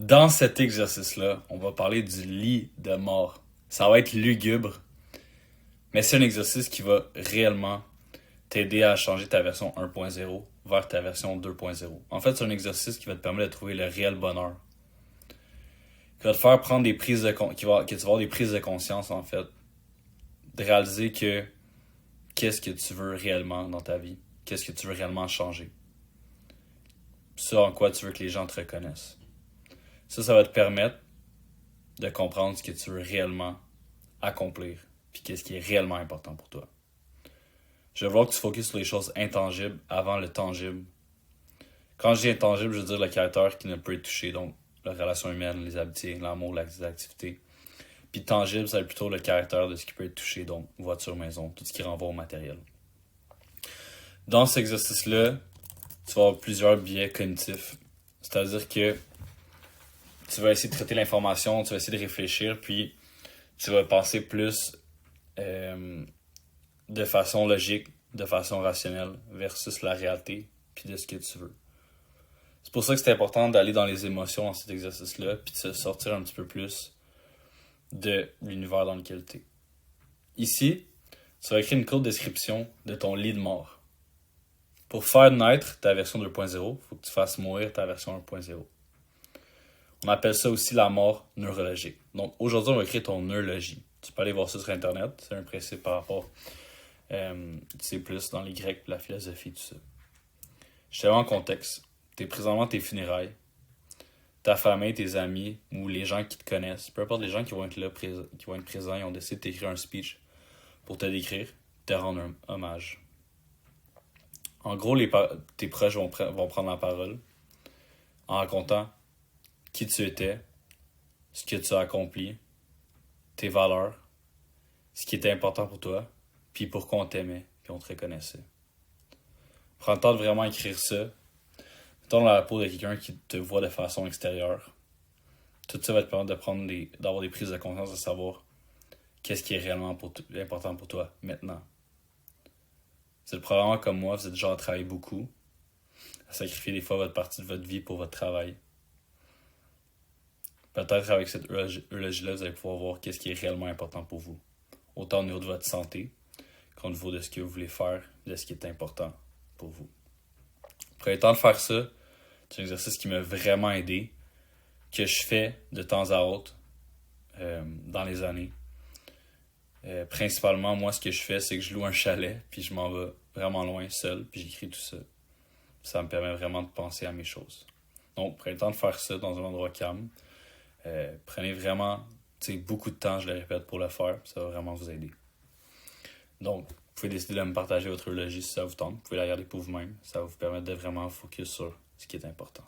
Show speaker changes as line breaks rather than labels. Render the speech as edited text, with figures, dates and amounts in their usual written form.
Dans cet exercice-là, on va parler du lit de mort. Ça va être lugubre, mais c'est un exercice qui va réellement t'aider à changer ta version 1.0 vers ta version 2.0. En fait, c'est un exercice qui va te permettre de trouver le réel bonheur. Qui va te faire prendre des prises de que tu vas avoir des prises de conscience, en fait. De réaliser que qu'est-ce que tu veux réellement dans ta vie. Qu'est-ce que tu veux réellement changer. Ça en quoi tu veux que les gens te reconnaissent. Ça va te permettre de comprendre ce que tu veux réellement accomplir. Puis qu'est-ce qui est réellement important pour toi. Je veux voir que tu focuses sur les choses intangibles avant le tangible. Quand je dis intangible, je veux dire le caractère qui ne peut être touché, donc la relation humaine, les amitiés, l'amour, les activités. Puis tangible, c'est plutôt le caractère de ce qui peut être touché, donc voiture, maison, tout ce qui renvoie au matériel. Dans cet exercice-là, tu vas avoir plusieurs biais cognitifs. C'est-à-dire que tu vas essayer de traiter l'information, tu vas essayer de réfléchir, puis tu vas penser plus de façon logique, de façon rationnelle, versus la réalité, puis de ce que tu veux. C'est pour ça que c'est important d'aller dans les émotions dans cet exercice-là, puis de se sortir un petit peu plus de l'univers dans lequel tu es. Ici, tu vas écrire une courte description de ton lit de mort. Pour faire naître ta version 2.0, il faut que tu fasses mourir ta version 1.0. On appelle ça aussi la mort neurologique. Donc aujourd'hui, on va créer ton neurologie. Tu peux aller voir ça sur Internet. C'est un principe par rapport, tu sais, plus dans les Grecs, la philosophie, tout ça. Je te mets en contexte. T'es présentement tes funérailles. Ta famille, tes amis ou les gens qui te connaissent, peu importe les gens qui vont être là, qui vont être présents, ils ont décidé de t'écrire un speech pour te décrire, te rendre un hommage. En gros, tes proches vont prendre la parole en racontant qui tu étais, ce que tu as accompli, tes valeurs, ce qui était important pour toi, puis pourquoi on t'aimait, puis on te reconnaissait. Prends le temps de vraiment écrire ça. Mettons dans la peau de quelqu'un qui te voit de façon extérieure. Tout ça va te permettre d'avoir des prises de conscience, de savoir qu'est-ce qui est réellement important pour toi maintenant. Vous êtes probablement comme moi, vous êtes genre à travailler beaucoup, à sacrifier des fois votre partie de votre vie pour votre travail. Peut-être avec cette eulogie-là, vous allez pouvoir voir qu'est-ce qui est réellement important pour vous. Autant au niveau de votre santé qu'au niveau de ce que vous voulez faire, de ce qui est important pour vous. Prenez le temps de faire ça. C'est un exercice qui m'a vraiment aidé, que je fais de temps à autre dans les années. Principalement, moi, ce que je fais, c'est que je loue un chalet, puis je m'en vais vraiment loin seul, puis j'écris tout ça. Ça me permet vraiment de penser à mes choses. Donc, prenez le temps de faire ça dans un endroit calme. Prenez vraiment beaucoup de temps, je le répète, pour le faire. Ça va vraiment vous aider. Donc, vous pouvez décider de me partager votre eulogie si ça vous tente. Vous pouvez la regarder pour vous-même. Ça va vous permettre de vraiment focus sur ce qui est important.